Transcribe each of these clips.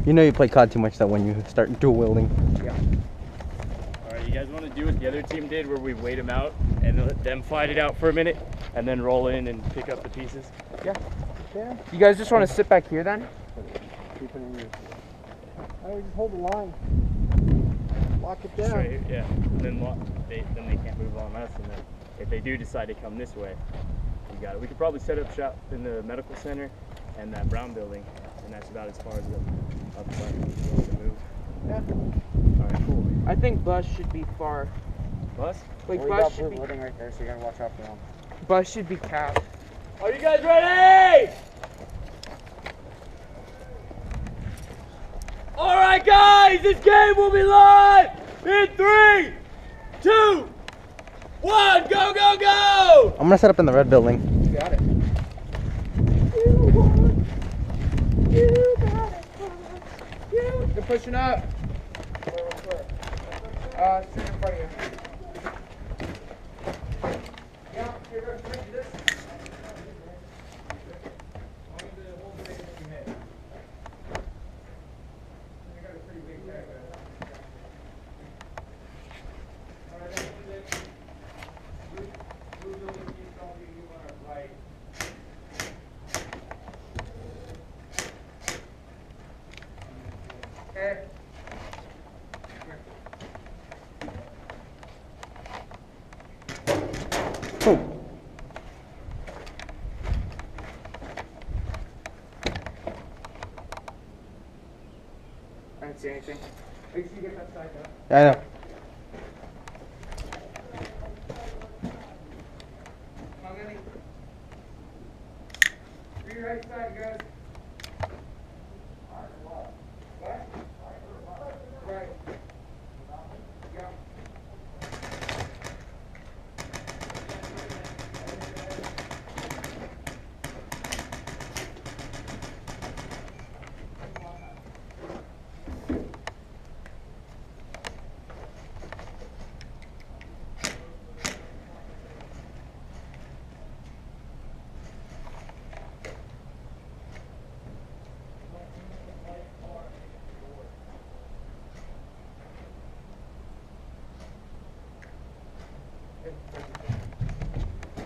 You know you play COD too much that when you start dual wielding. Yeah. Alright, you guys want to do what the other team did where we wait them out and let them fight it out for a minute and then roll in and pick up the pieces? Yeah. Yeah. You guys just want to sit back here then? Keep it in your... I would just hold the line. Lock it down. Right here, yeah. And then they can't move on us, and then if they do decide to come this way, you got it. We could probably set up shop in the medical center and that brown building, and that's about as far as the up front to move. Yeah. Alright, cool. I think bus should be far. Bus? Like We bus got should blue be. wooding right there, so you gotta watch out for them. Bus should be capped. Are you guys ready? Alright guys, this game will be live in 3, 2, 1, go, go, go! I'm gonna set up in the red building. You got it. You're pushing up. Straight in front of you. Yeah, you're going to do this. Okay. Oh. I didn't see anything. Make sure you get that side down. Yeah, I know. How many? To your right side, guys. What? Right. Yeah.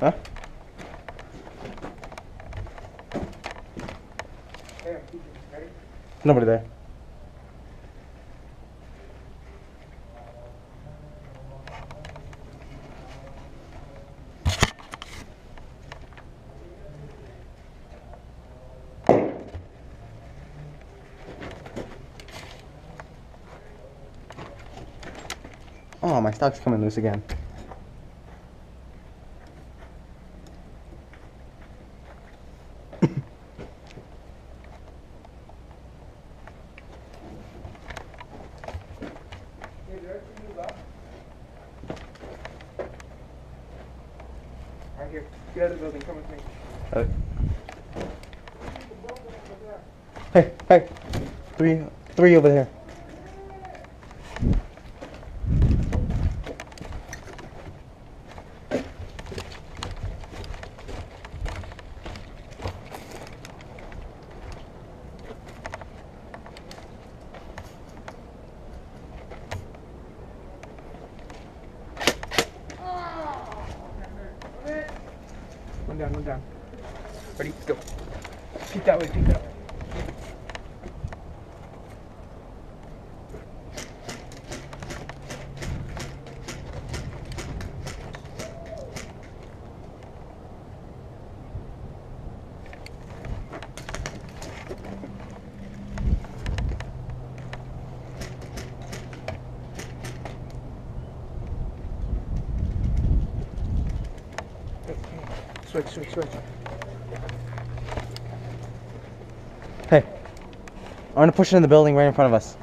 Huh? There, ready? Nobody there. Oh, my stock's coming loose again. Right here. Get out of the building. Come with me. Hey, hey. Three over there. One down. Ready? Go. Peek that way, peek that way. Switch. Hey. I'm gonna push it in the building right in front of us.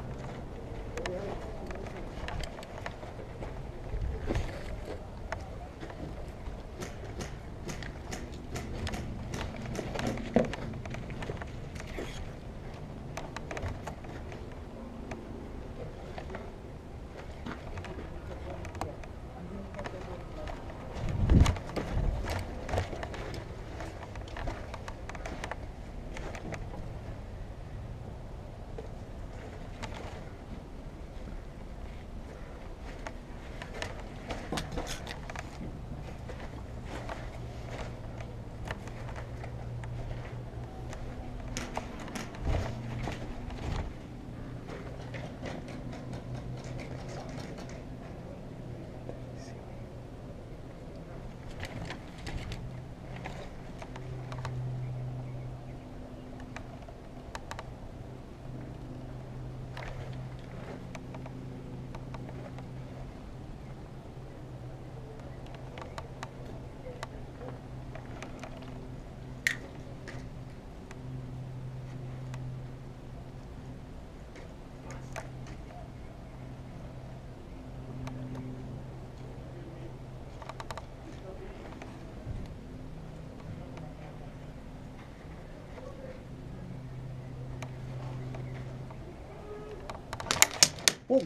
Whoa.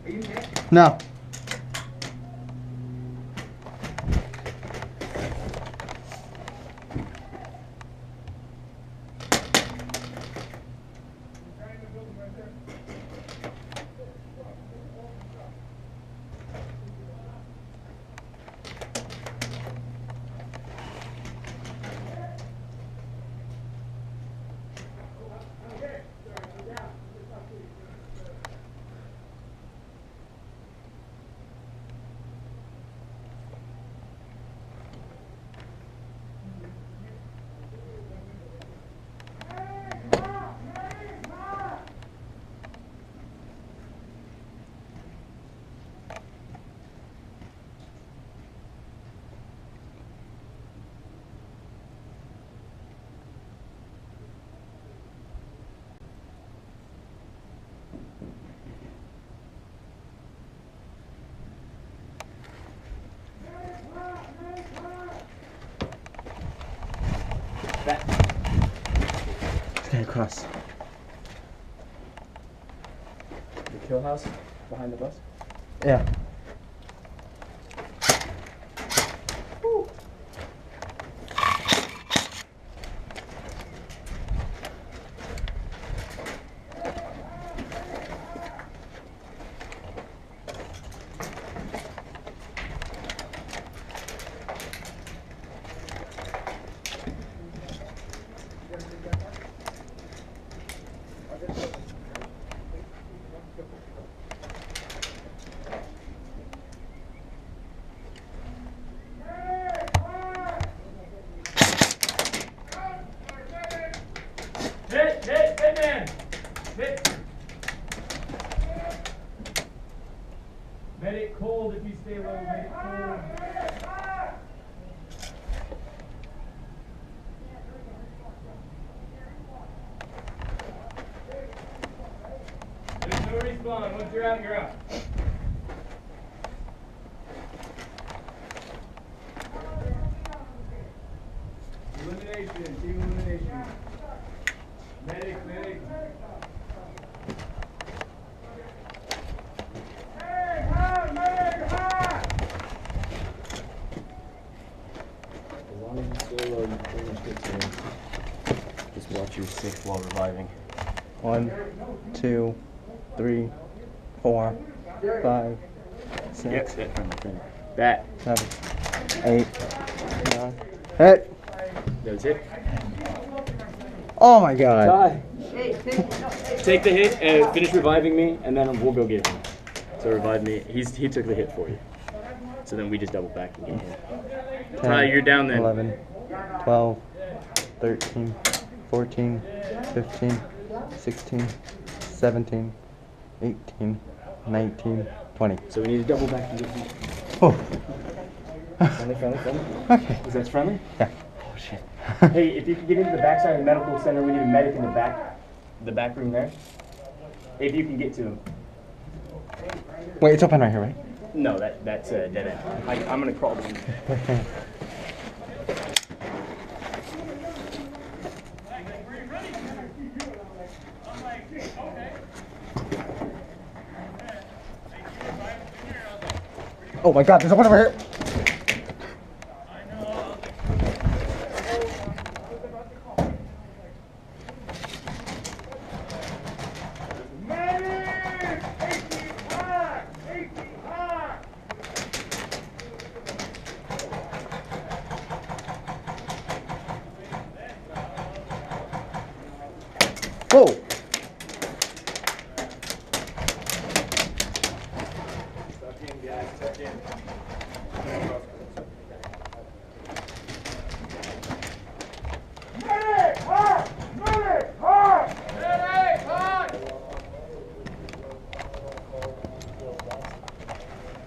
Are you hit? No. Stay across. The kill house behind the bus? Yeah. Hit, man! Hit! Medic cold if you stay low, medic cold. There's no respawn. Once you're out, you're out. Elimination, team elimination. Medic. As long as you stay low, you pretty much get to him. Just watch your 6 while reviving. 1, 2, 3, 4, 5, 6, That. 7, 8, 9. Hit! That was it. Oh my god. Die. Take the hit and finish reviving me, and then we'll go get him. So revive me. He took the hit for you. So then we just double back and get him. 10, Ty, you're down then. 11, 12, 13, 14, 15, 16, 17, 18, 19, 20. So we need to double back and get him. Oh. Friendly. Okay. Is that friendly? Yeah. Oh shit. Hey, if you could get into the backside of the medical center, we need a medic in the back room there. If you can get to him. Wait, it's open right here, right? No, that's a dead end. I'm gonna crawl to him. Oh my god, there's one over here. Whoa!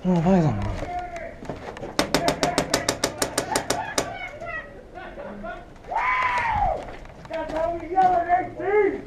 Oh, why is on? That's how we yell at 18!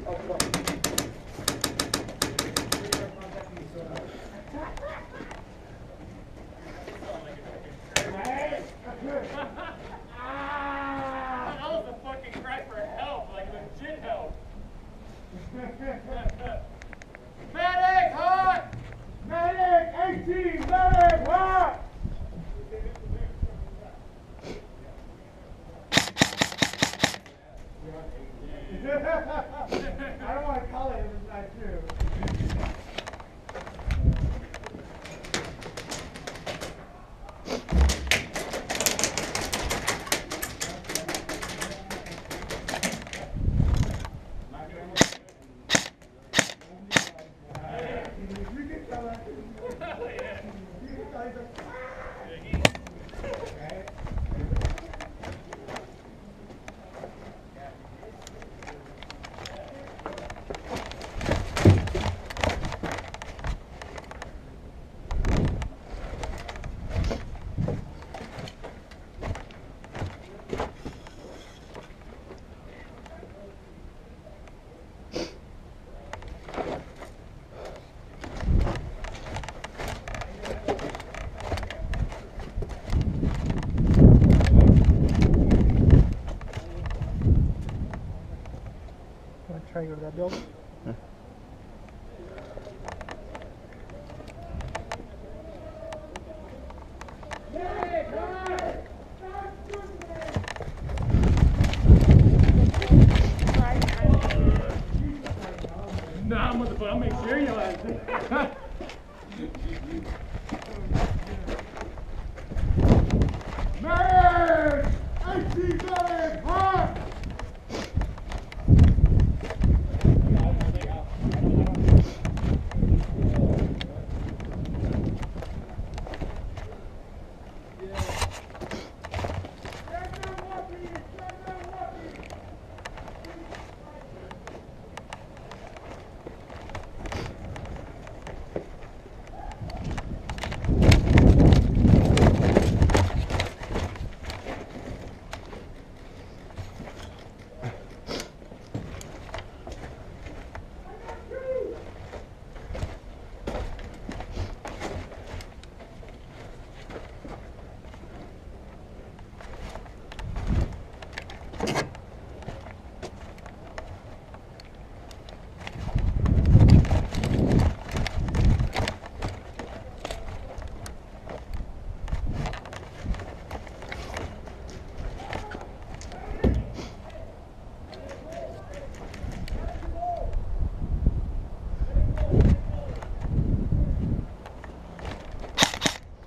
gotta go to that building. Nah, motherfucker, I'll make sure you like it. Man! I see that! Huh?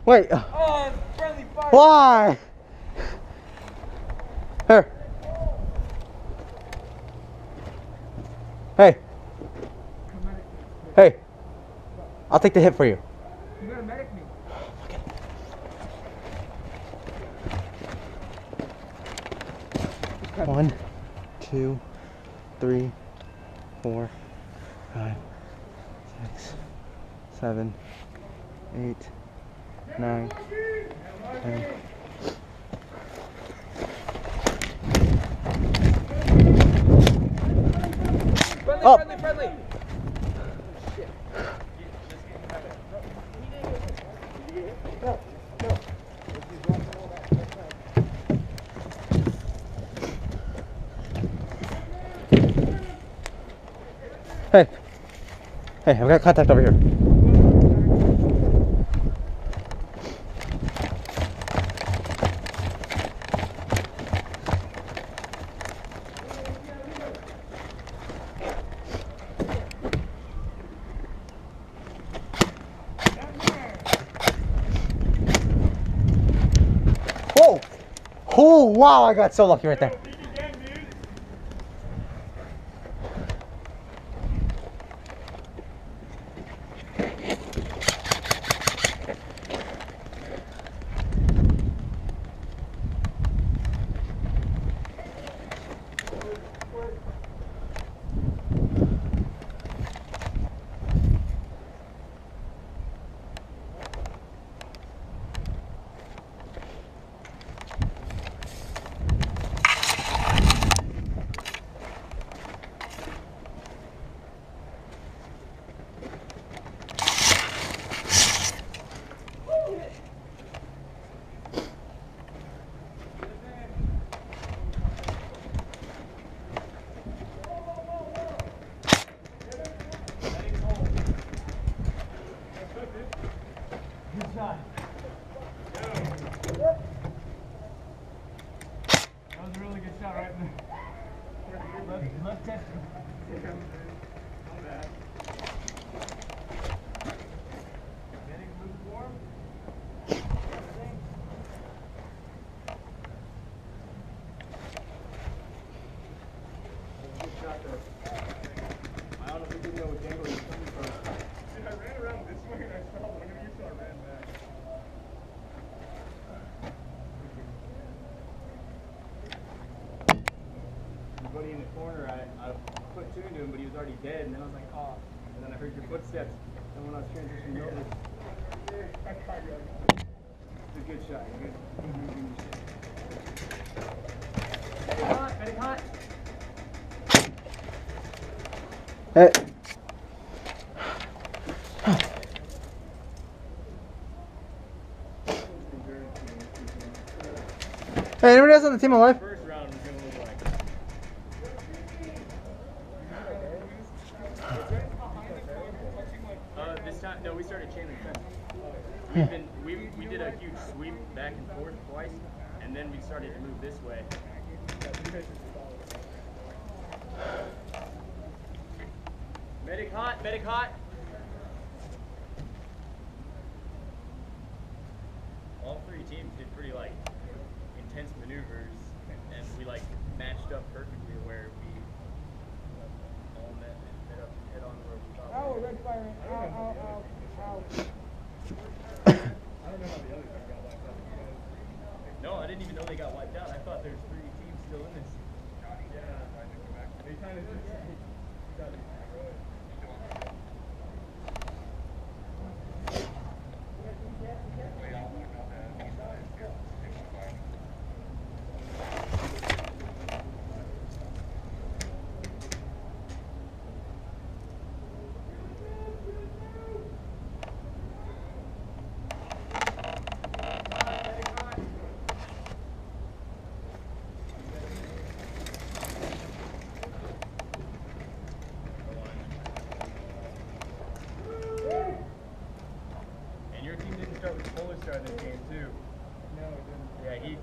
Wait. Oh, friendly fire. Why? Here. Hey. Hey. I'll take the hit for you. You gotta medic me. Okay. 1, 2, 3, 4, 5, 6, 7, 8, 9, 10. Friendly, Oh. friendly, friendly. Hey. Hey, I've got contact over here. Whoa! Oh, wow, I got so lucky right there. Buddy in the corner, I put two into him, but he was already dead, and then I was like, oh. And then I heard your footsteps, and when I was transitioning over, it's a good shot. Good. Medic hot. Hey. Hey, anybody else on the team alive? First round was gonna look like. we did a huge sweep back and forth twice, and then we started to move this way. Medic hot, medic hot. All three teams did pretty like intense maneuvers, and we like matched up perfectly where we all met up head on where we thought. Oh, red fire. Ow. I don't know how the other team got wiped out. No, I didn't even know they got wiped out. I thought there's 3 teams still in this. Yeah, I had to go back. They kind of just got it. And your team didn't start with the Polar Star this game too. No, it didn't. Yeah, he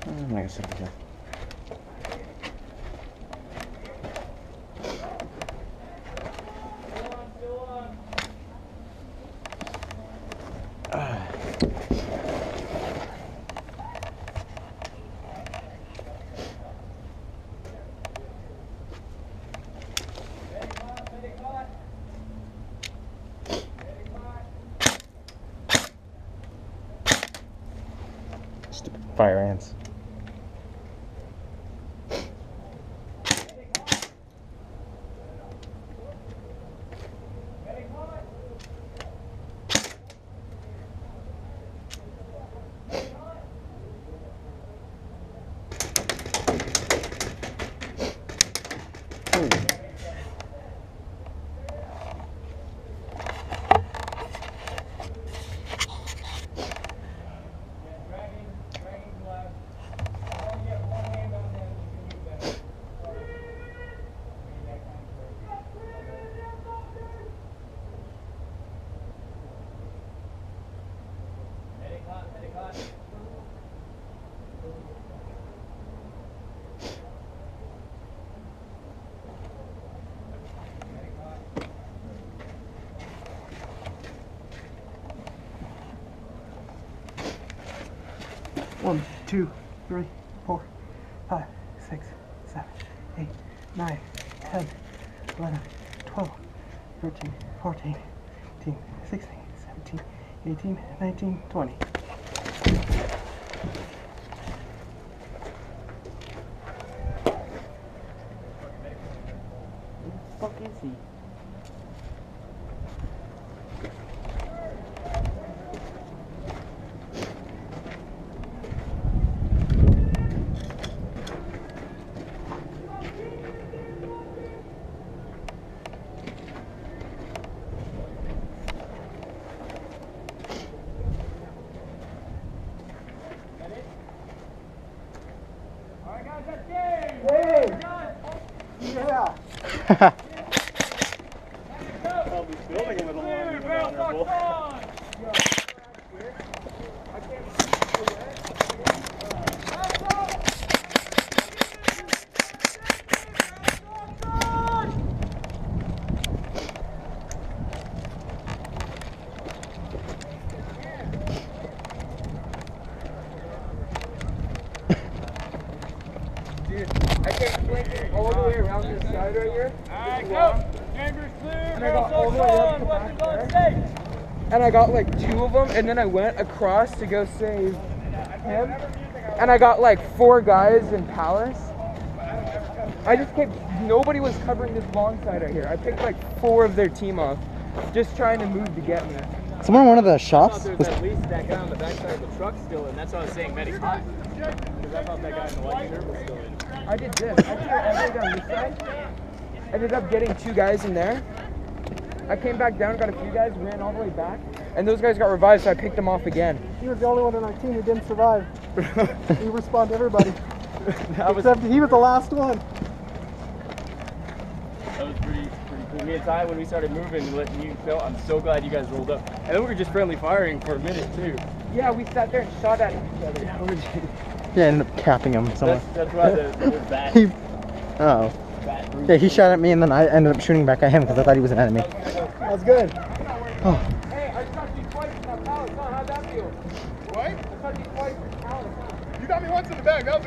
I'm not gonna sit here. Stupid fire ants. One, 2, 3, 4, 5, 6, 7, 8, 9, 10, 11, 12, 13, 14, 15, 16, 17, 18, 19, 20. Fuck is he? Alright, guys, that's game. Hey! Yeah! probably building a little longer than honorable. Dude, I came flanking all the way around this side right here. Alright, go. Chambers clear. And I got all the way up to the back there. And I got like 2 of them, and then I went across to go save him. And I got like 4 guys in Palace. I just kept, nobody was covering this long side right here. I picked like 4 of their team off, just trying to move to get me. Someone in one of the I thought shops there was at least that guy on the backside of the truck still, and that's why I was saying medic hot. Because I thought that guy in the white shirt was still in. I did this. I cleared everything on this side. Ended up getting 2 guys in there. I came back down, got a few guys, ran all the way back, and those guys got revived, so I picked them off again. He was the only one on our team who didn't survive. He responded to everybody. That was Except he was the last one. That was pretty cool. Me and Ty, when we started moving and letting you know, I'm so glad you guys rolled up. And then we were just friendly firing for a minute too. Yeah, we sat there and shot at each other. Yeah, I ended up capping him somewhere. That's why the bat. He, oh. Yeah, he shot at me and then I ended up shooting back at him because I thought he was an enemy. That was good. Oh. Hey, I shot you twice in that pallet, huh? How'd that feel? What? I shot you twice in the pallet, huh? You got me once in the back. That was a